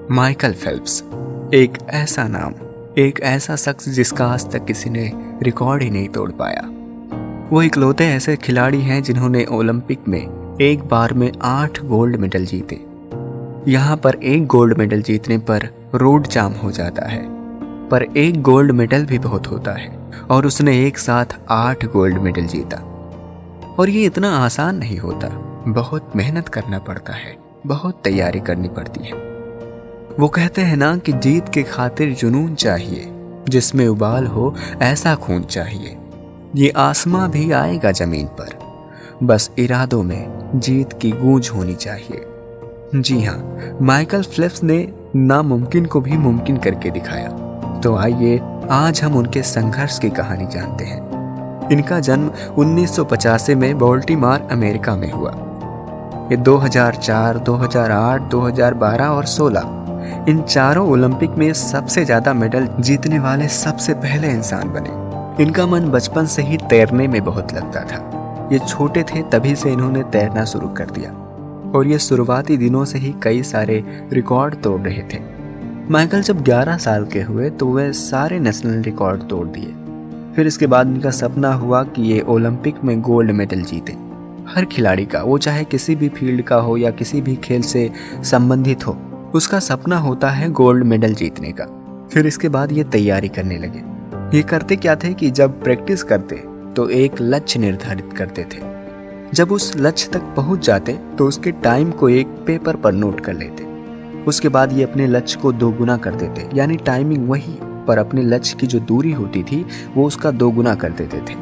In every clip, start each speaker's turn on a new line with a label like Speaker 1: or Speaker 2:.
Speaker 1: Michael Phelps, एक ऐसा नाम, एक ऐसा शख्स जिसका आज तक किसी ने रिकॉर्ड ही नहीं तोड़ पाया। वो इकलौते ऐसे खिलाड़ी हैं जिन्होंने ओलंपिक में एक बार में 8 गोल्ड मेडल जीते। यहाँ पर एक गोल्ड मेडल जीतने पर रोड जाम हो जाता है, पर एक गोल्ड मेडल भी बहुत होता है और उसने एक साथ 8 गोल्ड मेडल जीता। और ये इतना आसान नहीं होता, बहुत मेहनत करना पड़ता है, बहुत तैयारी करनी पड़ती है। वो कहते हैं ना कि जीत के खातिर जुनून चाहिए, जिसमें उबाल हो ऐसा खून चाहिए। ये आसमां भी आएगा जमीन पर, बस इरादों में जीत की गूंज होनी चाहिए। जी हाँ, माइकल फेल्प्स ने नामुमकिन को भी मुमकिन करके दिखाया। तो आइए आज हम उनके संघर्ष की कहानी जानते हैं। इनका जन्म 1985 में बाल्टीमोर, अमेरिका में हुआ। ये 2004, 2008, 2012 और 16 इन चारों ओलंपिक में सबसे ज्यादा मेडल जीतने वाले सबसे पहले इंसान बने। इनका मन बचपन से ही तैरने में बहुत लगता था। ये छोटे थे तभी से इन्होंने तैरना शुरू कर दिया और ये शुरुआती दिनों से ही कई सारे रिकॉर्ड तोड़ रहे थे। माइकल जब 11 साल के हुए तो वे सारे नेशनल रिकॉर्ड तोड़ दिए। फिर इसके बाद इनका सपना हुआ कि ये ओलंपिक में गोल्ड मेडल जीते। हर खिलाड़ी का, वो चाहे किसी भी फील्ड का हो या किसी भी खेल से संबंधित हो, उसका सपना होता है गोल्ड मेडल जीतने का। फिर इसके बाद ये तैयारी करने लगे। ये करते क्या थे कि जब प्रैक्टिस करते तो एक लक्ष्य निर्धारित करते थे। जब उस लक्ष्य तक पहुंच जाते तो उसके टाइम को एक पेपर पर नोट कर लेते। उसके बाद ये अपने लक्ष्य को 2 गुना कर देते, यानी टाइमिंग वही, पर अपने लक्ष्य की जो दूरी होती थी वो उसका 2 गुना कर देते थे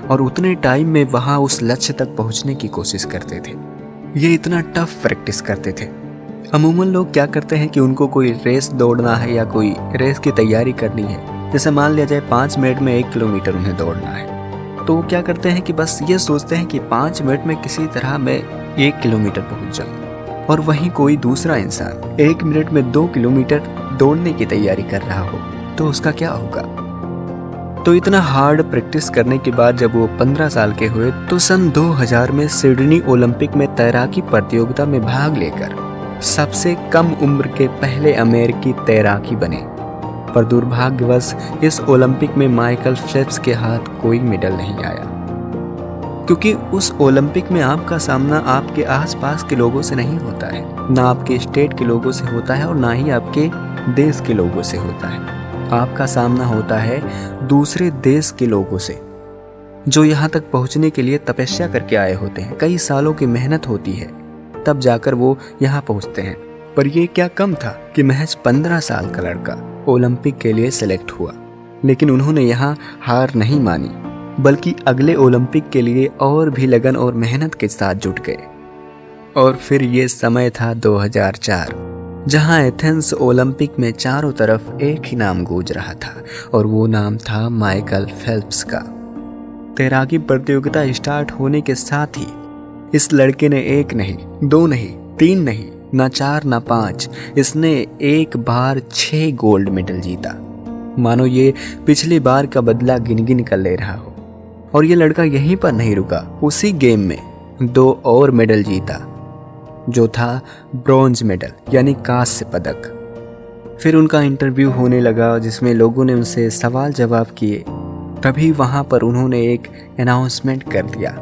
Speaker 1: और उतने टाइम में वहां उस लक्ष्य तक पहुंचने की कोशिश करते थे। ये इतना टफ प्रैक्टिस करते थे। अमूमन लोग क्या करते हैं कि उनको कोई रेस दौड़ना है या कोई रेस की तैयारी करनी है, जैसे मान लिया जाए 5 मिनट में 1 किलोमीटर उन्हें दौड़ना है, तो वो क्या करते हैं कि बस ये सोचते हैं कि 5 मिनट में किसी तरह मैं 1 किलोमीटर पहुंच जाऊं। और वहीं कोई दूसरा इंसान 1 मिनट में 2 किलोमीटर दौड़ने की तैयारी कर रहा हो तो उसका क्या होगा। तो इतना हार्ड प्रैक्टिस करने के बाद जब वो 15 साल के हुए तो सन 2000 में सिडनी ओलंपिक में तैराकी प्रतियोगिता में भाग लेकर सबसे कम उम्र के पहले अमेरिकी तैराकी बने। पर दुर्भाग्यवश इस ओलंपिक में माइकल फेल्प्स के हाथ कोई मेडल नहीं आया, क्योंकि उस ओलंपिक में आपका सामना आपके आसपास के लोगों से नहीं होता है, ना आपके स्टेट के लोगों से होता है और ना ही आपके देश के लोगों से होता है। आपका सामना होता है दूसरे देश के लोगों से, जो यहाँ तक पहुँचने के लिए तपस्या करके आए होते हैं। कई सालों की मेहनत होती है, तब जाकर वो यहाँ पहुँचते हैं। पर ये क्या कम था कि महज 15 साल का लड़का ओलंपिक के लिए सिलेक्ट हुआ, लेकिन उन्होंने यहाँ हार नहीं मानी, बल्कि अगले ओलंपिक के लिए और भी लगन और मेहनत के साथ जुट गए। और फिर ये समय था 2004, जहाँ एथेंस ओलंपिक में चारों तरफ एक ही नाम गूंज रहा था और वो नाम था माइकल फेल्प्स का। तैराकी प्रतियोगिता स्टार्ट होने के साथ ही इस लड़के ने 1 नहीं, 2 नहीं, 3 नहीं, ना 4 ना 5, इसने एक बार 6 गोल्ड मेडल जीता। मानो ये पिछली बार का बदला गिन गिन कर ले रहा हो। और ये लड़का यहीं पर नहीं रुका, उसी गेम में 2 और मेडल जीता, जो था ब्रॉन्ज मेडल यानी कांस्य पदक। फिर उनका इंटरव्यू होने लगा जिसमें लोगों ने उनसे सवाल जवाब किए। तभी वहां पर उन्होंने एक अनाउंसमेंट कर दिया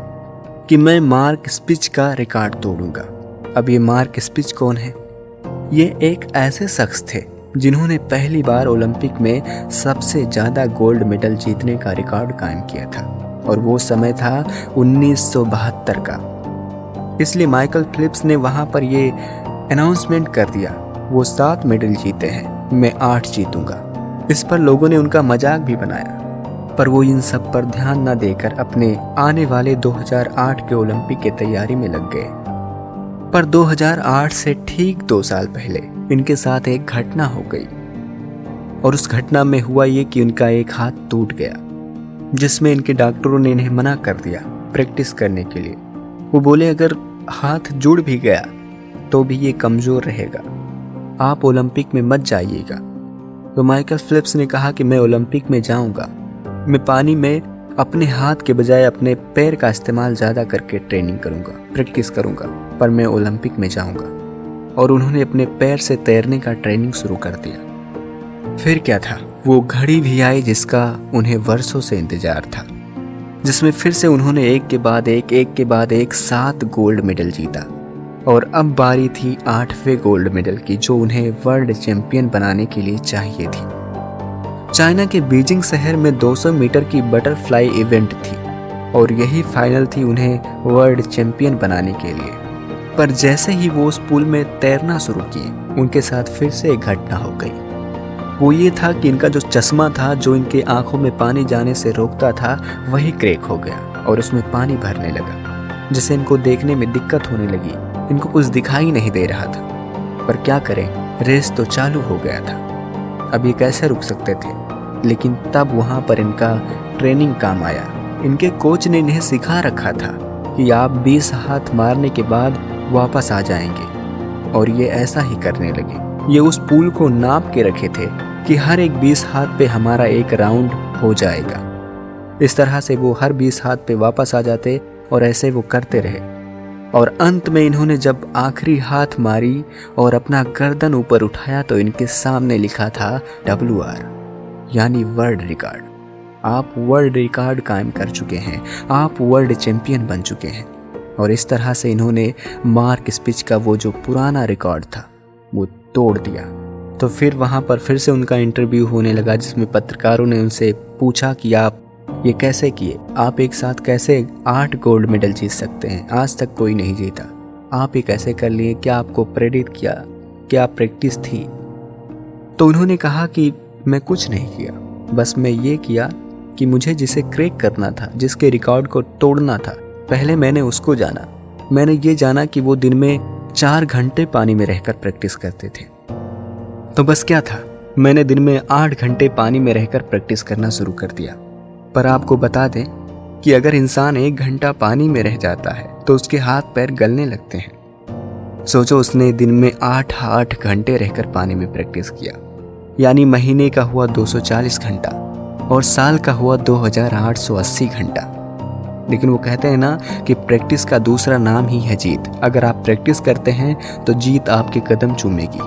Speaker 1: कि मैं मार्क स्पिच का रिकॉर्ड तोड़ूंगा। अब ये मार्क स्पिच कौन है? ये एक ऐसे शख्स थे जिन्होंने पहली बार ओलंपिक में सबसे ज्यादा गोल्ड मेडल जीतने का रिकॉर्ड कायम किया था और वो समय था 1972 का। इसलिए माइकल फेल्प्स ने वहां पर ये अनाउंसमेंट कर दिया, वो 7 मेडल जीते हैं, मैं 8 जीतूंगा। इस पर लोगों ने उनका मजाक भी बनाया, पर वो इन सब पर ध्यान न देकर अपने आने वाले 2008 के ओलंपिक की तैयारी में लग गए। पर 2008 से ठीक 2 साल पहले इनके साथ एक घटना हो गई और उस घटना में हुआ ये कि उनका एक हाथ टूट गया, जिसमें इनके डॉक्टरों ने इन्हें मना कर दिया प्रैक्टिस करने के लिए। वो बोले अगर हाथ जुड़ भी गया तो भी ये कमजोर रहेगा, आप ओलंपिक में मत जाइएगा। तो माइकल फेल्प्स ने कहा कि मैं ओलंपिक में जाऊंगा, मैं पानी में अपने हाथ के बजाय अपने पैर का इस्तेमाल ज़्यादा करके ट्रेनिंग करूंगा, प्रैक्टिस करूंगा, पर मैं ओलंपिक में जाऊंगा। और उन्होंने अपने पैर से तैरने का ट्रेनिंग शुरू कर दिया। फिर क्या था, वो घड़ी भी आई जिसका उन्हें वर्षों से इंतजार था, जिसमें फिर से उन्होंने एक के बाद एक 7 गोल्ड मेडल जीता। और अब बारी थी 8वें गोल्ड मेडल की, जो उन्हें वर्ल्ड चैंपियन बनाने के लिए चाहिए थी। चाइना के बीजिंग शहर में 200 मीटर की बटरफ्लाई इवेंट थी और यही फाइनल थी उन्हें वर्ल्ड चैंपियन बनाने के लिए। पर जैसे ही वो उस पूल में तैरना शुरू किए, उनके साथ फिर से एक घटना हो गई। वो ये था कि इनका जो चश्मा था, जो इनके आंखों में पानी जाने से रोकता था, वही क्रैक हो गया और उसमें पानी भरने लगा, जिससे इनको देखने में दिक्कत होने लगी। इनको कुछ दिखाई नहीं दे रहा था। पर क्या करें, रेस तो चालू हो गया था, अब ये कैसे रुक सकते थे। लेकिन तब वहाँ पर इनका ट्रेनिंग काम आया। इनके कोच ने इन्हें सिखा रखा था कि आप 20 हाथ मारने के बाद वापस आ जाएंगे, और ये ऐसा ही करने लगे। ये उस पूल को नाप के रखे थे कि हर एक 20 हाथ पे हमारा एक राउंड हो जाएगा। इस तरह से वो हर 20 हाथ पे वापस आ जाते और ऐसे वो करते रहे। और अंत में इन्होंने जब आखिरी हाथ मारी और अपना गर्दन ऊपर उठाया तो इनके सामने लिखा था WR, यानी वर्ल्ड रिकॉर्ड। आप वर्ल्ड रिकॉर्ड कायम कर चुके हैं, आप वर्ल्ड चैंपियन बन चुके हैं। और इस तरह से इन्होंने मार्क स्पिच का वो जो पुराना रिकॉर्ड था वो तोड़ दिया। तो फिर वहाँ पर फिर से उनका इंटरव्यू होने लगा, जिसमें पत्रकारों ने उनसे पूछा कि आप ये कैसे किए, आप एक साथ कैसे 8 गोल्ड मेडल जीत सकते हैं, आज तक कोई नहीं जीता, आप ये कैसे कर लिए, क्या आपको प्रेरित किया, क्या प्रैक्टिस थी। तो उन्होंने कहा कि मैं कुछ नहीं किया, बस मैं ये किया कि मुझे जिसे क्रैक करना था, जिसके रिकॉर्ड को तोड़ना था, पहले मैंने उसको जाना। मैंने ये जाना कि वो दिन में 4 घंटे पानी में रहकर प्रैक्टिस करते थे। तो बस क्या था, मैंने दिन में 8 घंटे पानी में रहकर प्रैक्टिस करना शुरू कर दिया। पर आपको बता दें कि अगर इंसान 1 घंटा पानी में रह जाता है तो उसके हाथ पैर गलने लगते हैं। सोचो, उसने दिन में 8 घंटे रहकर पानी में प्रैक्टिस किया, यानी महीने का हुआ 240 घंटा और साल का हुआ 2880 घंटा। लेकिन वो कहते हैं ना कि प्रैक्टिस का दूसरा नाम ही है जीत। अगर आप प्रैक्टिस करते हैं तो जीत आपके कदम चूमेगी,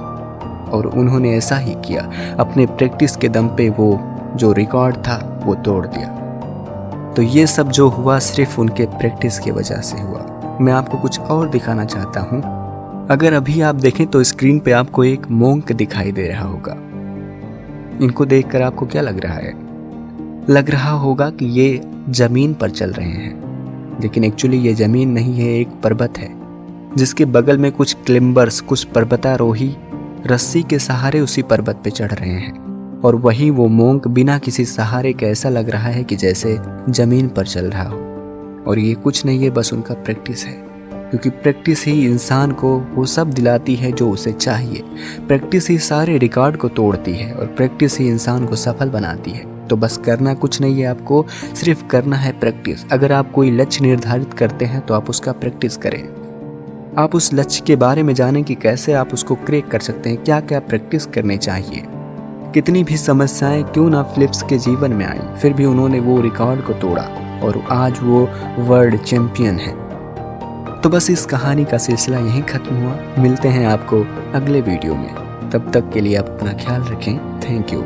Speaker 1: और उन्होंने ऐसा ही किया। अपने प्रैक्टिस के दम पे वो जो रिकॉर्ड था वो तोड़ दिया। तो ये सब जो हुआ सिर्फ उनके प्रैक्टिस की वजह से हुआ। मैं आपको कुछ और दिखाना चाहता हूँ। अगर अभी आप देखें तो स्क्रीन पे आपको एक मोंक दिखाई दे रहा होगा। इनको देखकर आपको क्या लग रहा है? लग रहा होगा कि ये जमीन पर चल रहे हैं, लेकिन एक्चुअली ये जमीन नहीं है, एक पर्वत है जिसके बगल में कुछ क्लिम्बर्स, कुछ पर्वतारोही रस्सी के सहारे उसी पर्वत पे चढ़ रहे हैं। और वही वो मोंक बिना किसी सहारे के ऐसा लग रहा है कि जैसे जमीन पर चल रहा हो। और ये कुछ नहीं है, बस उनका प्रैक्टिस है, क्योंकि प्रैक्टिस ही इंसान को वो सब दिलाती है जो उसे चाहिए। प्रैक्टिस ही सारे रिकॉर्ड को तोड़ती है और प्रैक्टिस ही इंसान को सफल बनाती है। तो बस करना कुछ नहीं है, आपको सिर्फ करना है प्रैक्टिस। अगर आप कोई लक्ष्य निर्धारित करते हैं तो आप उसका प्रैक्टिस करें। आप उस लक्ष्य के बारे में जानें कि कैसे आप उसको क्रैक कर सकते हैं, क्या क्या प्रैक्टिस करनी चाहिए। कितनी भी समस्याएं क्यों ना फिलिप्स के जीवन में आई, फिर भी उन्होंने वो रिकॉर्ड को तोड़ा और आज वो वर्ल्ड चैंपियन है। तो बस इस कहानी का सिलसिला यहीं खत्म हुआ। मिलते हैं आपको अगले वीडियो में, तब तक के लिए आप अपना ख्याल रखें। Thank you.